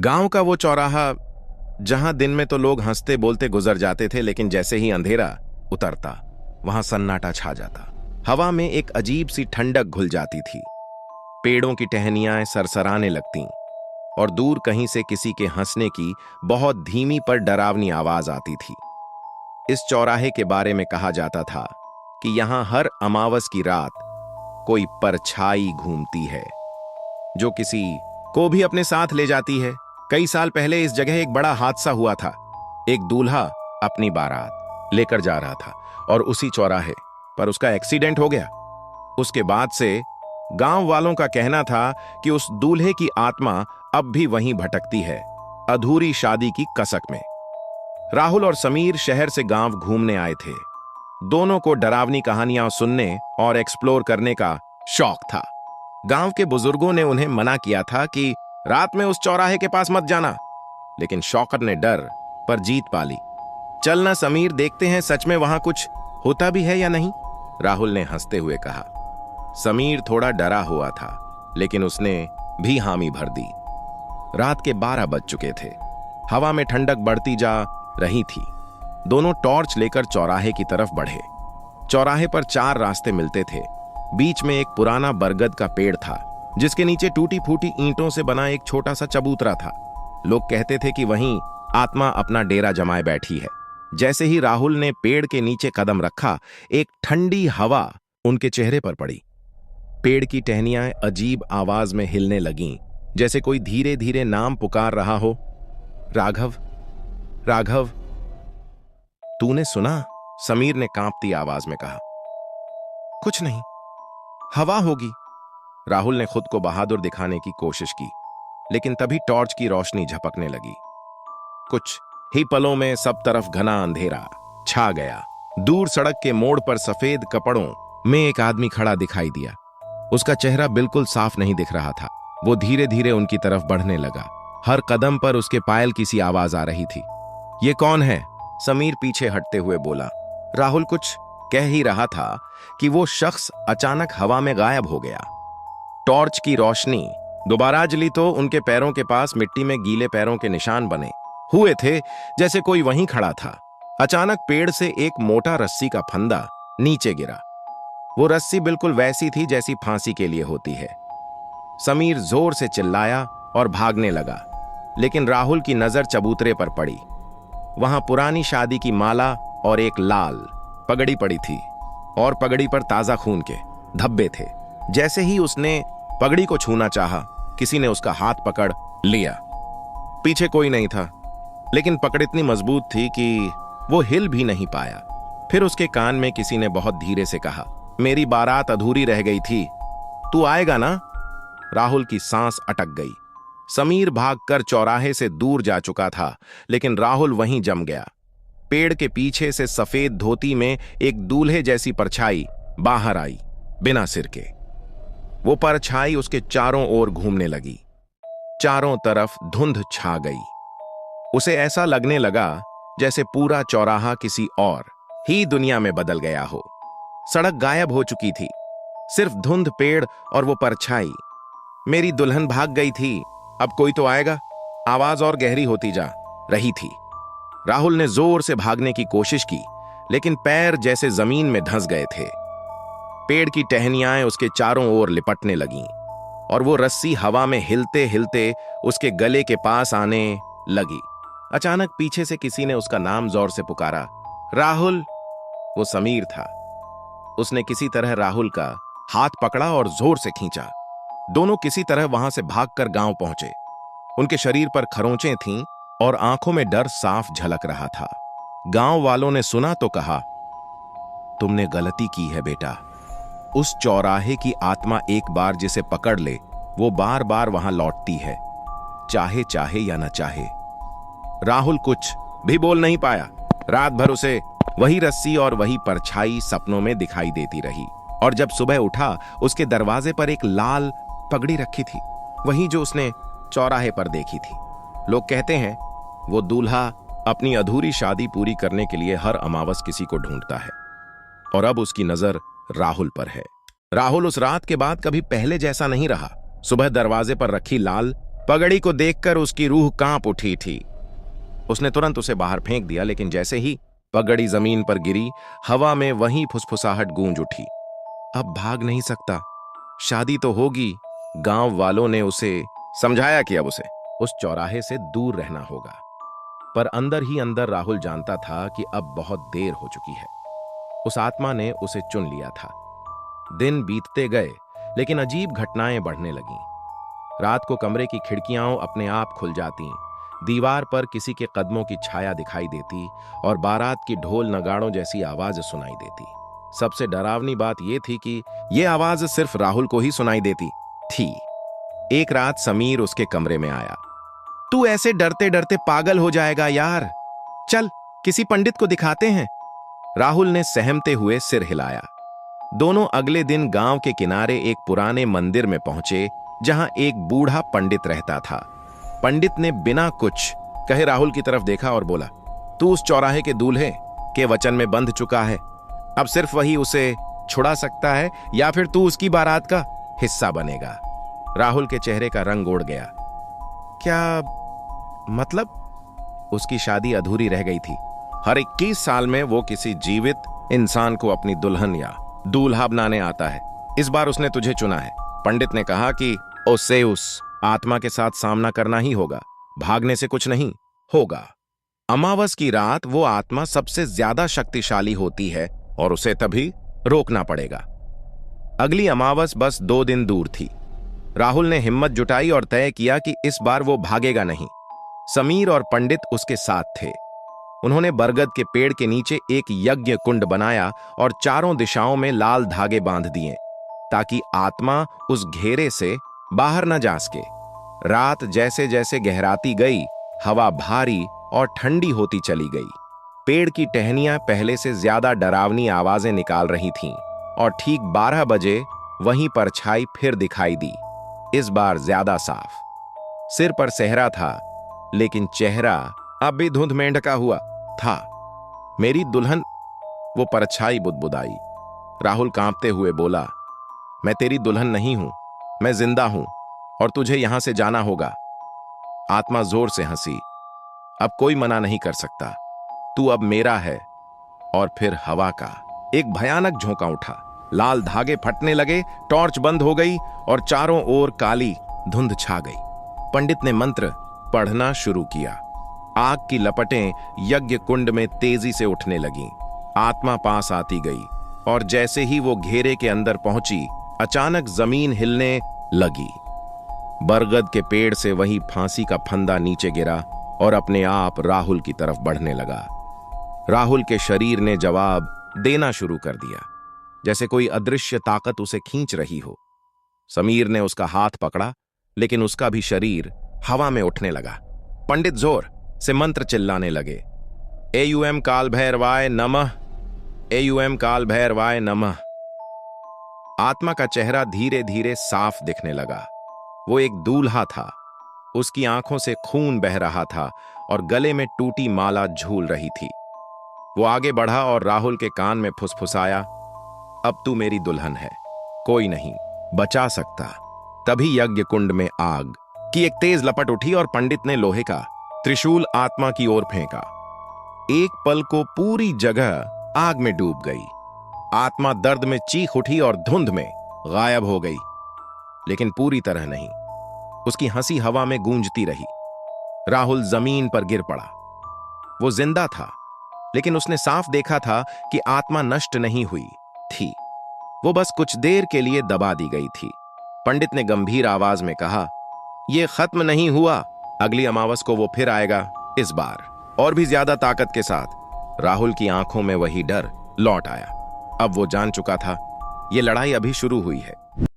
गांव का वो चौराहा जहां दिन में तो लोग हंसते बोलते गुजर जाते थे, लेकिन जैसे ही अंधेरा उतरता वहां सन्नाटा छा जाता। हवा में एक अजीब सी ठंडक घुल जाती थी। पेड़ों की टहनियां सरसराने लगतीं और दूर कहीं से किसी के हंसने की बहुत धीमी पर डरावनी आवाज आती थी। इस चौराहे के बारे में कहा जाता था कि यहां हर अमावस की रात कोई परछाई घूमती है जो किसी को भी अपने साथ ले जाती है। कई साल पहले इस जगह एक बड़ा हादसा हुआ था। एक दूल्हा अपनी बारात लेकर जा रहा था और उसी चौराहे पर उसका एक्सीडेंट हो गया। उसके बाद से गांव वालों का कहना था कि उस दूल्हे की आत्मा अब भी वहीं भटकती है, अधूरी शादी की कसक में। राहुल और समीर शहर से गांव घूमने आए थे। दोनों को डरावनी कहानियां सुनने और एक्सप्लोर करने का शौक था। गांव के बुजुर्गों ने उन्हें मना किया था कि रात में उस चौराहे के पास मत जाना, लेकिन शौकत ने डर पर जीत पा ली। चलना समीर, देखते हैं सच में वहां कुछ होता भी है या नहीं, राहुल ने हंसते हुए कहा। समीर थोड़ा डरा हुआ था, लेकिन उसने भी हामी भर दी। रात के 12 बज चुके थे। हवा में ठंडक बढ़ती जा रही थी। दोनों टॉर्च लेकर चौराहे की तरफ बढ़े। चौराहे पर 4 रास्ते मिलते थे। बीच में एक पुराना बरगद का पेड़ था, जिसके नीचे टूटी फूटी ईंटों से बना एक छोटा सा चबूतरा था। लोग कहते थे कि वहीं आत्मा अपना डेरा जमाए बैठी है। जैसे ही राहुल ने पेड़ के नीचे कदम रखा, एक ठंडी हवा उनके चेहरे पर पड़ी। पेड़ की टहनियां अजीब आवाज में हिलने लगीं, जैसे कोई धीरे धीरे नाम पुकार रहा हो। राघव, राघव, तूने सुना? समीर ने कांपती आवाज में कहा। कुछ नहीं, हवा होगी। राहुल ने खुद को बहादुर दिखाने की कोशिश की, लेकिन तभी टॉर्च की रोशनी झपकने लगी। कुछ ही पलों में सब तरफ घना अंधेरा छा गया। दूर सड़क के मोड़ पर सफेद कपड़ों में एक आदमी खड़ा दिखाई दिया। उसका चेहरा बिल्कुल साफ नहीं दिख रहा था। वो धीरे धीरे उनकी तरफ बढ़ने लगा। हर कदम पर उसके पायल की सी आवाज आ रही थी। ये कौन है? समीर पीछे हटते हुए बोला। राहुल कुछ कह ही रहा था कि वो शख्स अचानक हवा में गायब हो गया। टॉर्च की रोशनी दोबारा जली तो उनके पैरों के पास मिट्टी में गीले पैरों के निशान बने हुए थे, जैसे कोई वहीं खड़ा था। अचानक पेड़ से एक मोटा रस्सी का फंदा नीचे गिरा। वो रस्सी बिल्कुल वैसी थी जैसी फांसी के लिए होती है। समीर जोर से चिल्लाया और भागने लगा, लेकिन राहुल की नजर चबूतरे पर पड़ी। वहां पुरानी शादी की माला और एक लाल पगड़ी पड़ी थी, और पगड़ी पर ताजा खून के धब्बे थे। जैसे ही उसने पगड़ी को छूना चाहा, किसी ने उसका हाथ पकड़ लिया। पीछे कोई नहीं था, लेकिन पकड़ इतनी मजबूत थी कि वो हिल भी नहीं पाया। फिर उसके कान में किसी ने बहुत धीरे से कहा, मेरी बारात अधूरी रह गई थी, तू आएगा ना? राहुल की सांस अटक गई। समीर भागकर चौराहे से दूर जा चुका था, लेकिन राहुल वहीं जम गया। पेड़ के पीछे से सफेद धोती में एक दूल्हे जैसी परछाई बाहर आई, बिना सिर के। वो परछाई उसके चारों ओर घूमने लगी। चारों तरफ धुंध छा गई। उसे ऐसा लगने लगा जैसे पूरा चौराहा किसी और ही दुनिया में बदल गया हो। सड़क गायब हो चुकी थी, सिर्फ धुंध, पेड़ और वो परछाई। मेरी दुल्हन भाग गई थी, अब कोई तो आएगा। आवाज और गहरी होती जा रही थी। राहुल ने जोर से भागने की कोशिश की, लेकिन पैर जैसे जमीन में धंस गए थे। पेड़ की टहनियां उसके चारों ओर लिपटने लगीं, और वो रस्सी हवा में हिलते हिलते उसके गले के पास आने लगी। अचानक पीछे से किसी ने उसका नाम जोर से पुकारा, राहुल। वो समीर था। उसने किसी तरह राहुल का हाथ पकड़ा और जोर से खींचा। दोनों किसी तरह वहां से भागकर गांव पहुंचे। उनके शरीर पर खरोंचें थीं और आंखों में डर साफ झलक रहा था। गांव वालों ने सुना तो कहा, तुमने गलती की है बेटा। उस चौराहे की आत्मा एक बार जिसे पकड़ ले, वो बार बार वहां लौटती है, चाहे चाहे या न चाहे। राहुल कुछ भी बोल नहीं पाया। रात भर उसे वही रस्सी और वही परछाई सपनों में दिखाई देती रही, और जब सुबह उठा, उसके दरवाजे पर एक लाल पगड़ी रखी थी, वही जो उसने चौराहे पर देखी थी। लोग कहते हैं वो दूल्हा अपनी अधूरी शादी पूरी करने के लिए हर अमावस किसी को ढूंढता है, और अब उसकी नजर राहुल पर है। राहुल उस रात के बाद कभी पहले जैसा नहीं रहा। सुबह दरवाजे पर रखी लाल पगड़ी को देखकर उसकी रूह कांप उठी थी। उसने तुरंत उसे बाहर फेंक दिया, लेकिन जैसे ही पगड़ी जमीन पर गिरी, हवा में वही फुसफुसाहट गूंज उठी। अब भाग नहीं सकता, शादी तो होगी। गांव वालों ने उसे समझाया कि अब उसे उस चौराहे से दूर रहना होगा, पर अंदर ही अंदर राहुल जानता था कि अब बहुत देर हो चुकी है। उस आत्मा ने उसे चुन लिया था। दिन बीतते गए, लेकिन अजीब घटनाएं बढ़ने लगीं। रात को कमरे की खिड़कियां अपने आप खुल जातीं, दीवार पर किसी के कदमों की छाया दिखाई देती और बारात की ढोल नगाड़ों जैसी आवाज सुनाई देती। सबसे डरावनी बात यह थी कि यह आवाज सिर्फ राहुल को ही सुनाई देती थी। एक रात समीर उसके कमरे में आया। तू ऐसे डरते डरते पागल हो जाएगा यार, चल किसी पंडित को दिखाते हैं। राहुल ने सहमते हुए सिर हिलाया। दोनों अगले दिन गांव के किनारे एक पुराने मंदिर में पहुंचे, जहां एक बूढ़ा पंडित रहता था। पंडित ने बिना कुछ कहे राहुल की तरफ देखा और बोला, तू उस चौराहे के दूल्हे के वचन में बंध चुका है। अब सिर्फ वही उसे छुड़ा सकता है, या फिर तू उसकी बारात का हिस्सा बनेगा। राहुल के चेहरे का रंग उड़ गया। क्या मतलब? उसकी शादी अधूरी रह गई थी। हर 21 साल में वो किसी जीवित इंसान को अपनी दुल्हन या दूल्हा बनाने आता है। इस बार उसने तुझे चुना है। पंडित ने कहा कि उसे उस आत्मा के साथ सामना करना ही होगा, भागने से कुछ नहीं होगा। अमावस की रात वो आत्मा सबसे ज्यादा शक्तिशाली होती है और उसे तभी रोकना पड़ेगा। अगली अमावस बस 2 दिन दूर थी। राहुल ने हिम्मत जुटाई और तय किया कि इस बार वो भागेगा नहीं। समीर और पंडित उसके साथ थे। उन्होंने बरगद के पेड़ के नीचे एक यज्ञ कुंड बनाया और चारों दिशाओं में लाल धागे बांध दिए, ताकि आत्मा उस घेरे से बाहर न जा सके। रात जैसे जैसे गहराती गई, हवा भारी और ठंडी होती चली गई। पेड़ की टहनियां पहले से ज्यादा डरावनी आवाजें निकाल रही थीं और ठीक 12 बजे वहीं परछाई फिर दिखाई दी, इस बार ज्यादा साफ। सिर पर सेहरा था, लेकिन चेहरा अब भी धुंध में ढका हुआ था। मेरी दुल्हन, वो परछाई बुदबुदाई। राहुल कांपते हुए बोला, मैं तेरी दुल्हन नहीं हूं, मैं जिंदा हूं और तुझे यहां से जाना होगा। आत्मा जोर से हंसी। अब कोई मना नहीं कर सकता, तू अब मेरा है। और फिर हवा का एक भयानक झोंका उठा। लाल धागे फटने लगे, टॉर्च बंद हो गई और चारों ओर काली धुंध छा गई। पंडित ने मंत्र पढ़ना शुरू किया। आग की लपटें यज्ञ कुंड में तेजी से उठने लगीं। आत्मा पास आती गई और जैसे ही वो घेरे के अंदर पहुंची, अचानक जमीन हिलने लगी। बरगद के पेड़ से वही फांसी का फंदा नीचे गिरा और अपने आप राहुल की तरफ बढ़ने लगा। राहुल के शरीर ने जवाब देना शुरू कर दिया, जैसे कोई अदृश्य ताकत उसे खींच रही हो। समीर ने उसका हाथ पकड़ा, लेकिन उसका भी शरीर हवा में उठने लगा। पंडित जोर से मंत्र चिल्लाने लगे, एयूएम काल भैरवाय नमः, एयूएम काल भैरवाय नमः। आत्मा का चेहरा धीरे धीरे साफ दिखने लगा। वो एक दूल्हा था। उसकी आंखों से खून बह रहा था और गले में टूटी माला झूल रही थी। वो आगे बढ़ा और राहुल के कान में फुसफुसाया, अब तू मेरी दुल्हन है, कोई नहीं बचा सकता। तभी यज्ञ कुंड में आग की एक तेज लपट उठी और पंडित ने लोहे का त्रिशूल आत्मा की ओर फेंका। एक पल को पूरी जगह आग में डूब गई। आत्मा दर्द में चीख उठी और धुंध में गायब हो गई, लेकिन पूरी तरह नहीं। उसकी हंसी हवा में गूंजती रही। राहुल जमीन पर गिर पड़ा। वो जिंदा था, लेकिन उसने साफ देखा था कि आत्मा नष्ट नहीं हुई थी। वो बस कुछ देर के लिए दबा दी गई थी। पंडित ने गंभीर आवाज में कहा, यह खत्म नहीं हुआ, अगली अमावस को वो फिर आएगा, इस बार और भी ज्यादा ताकत के साथ। राहुल की आंखों में वही डर लौट आया। अब वो जान चुका था, यह लड़ाई अभी शुरू हुई है।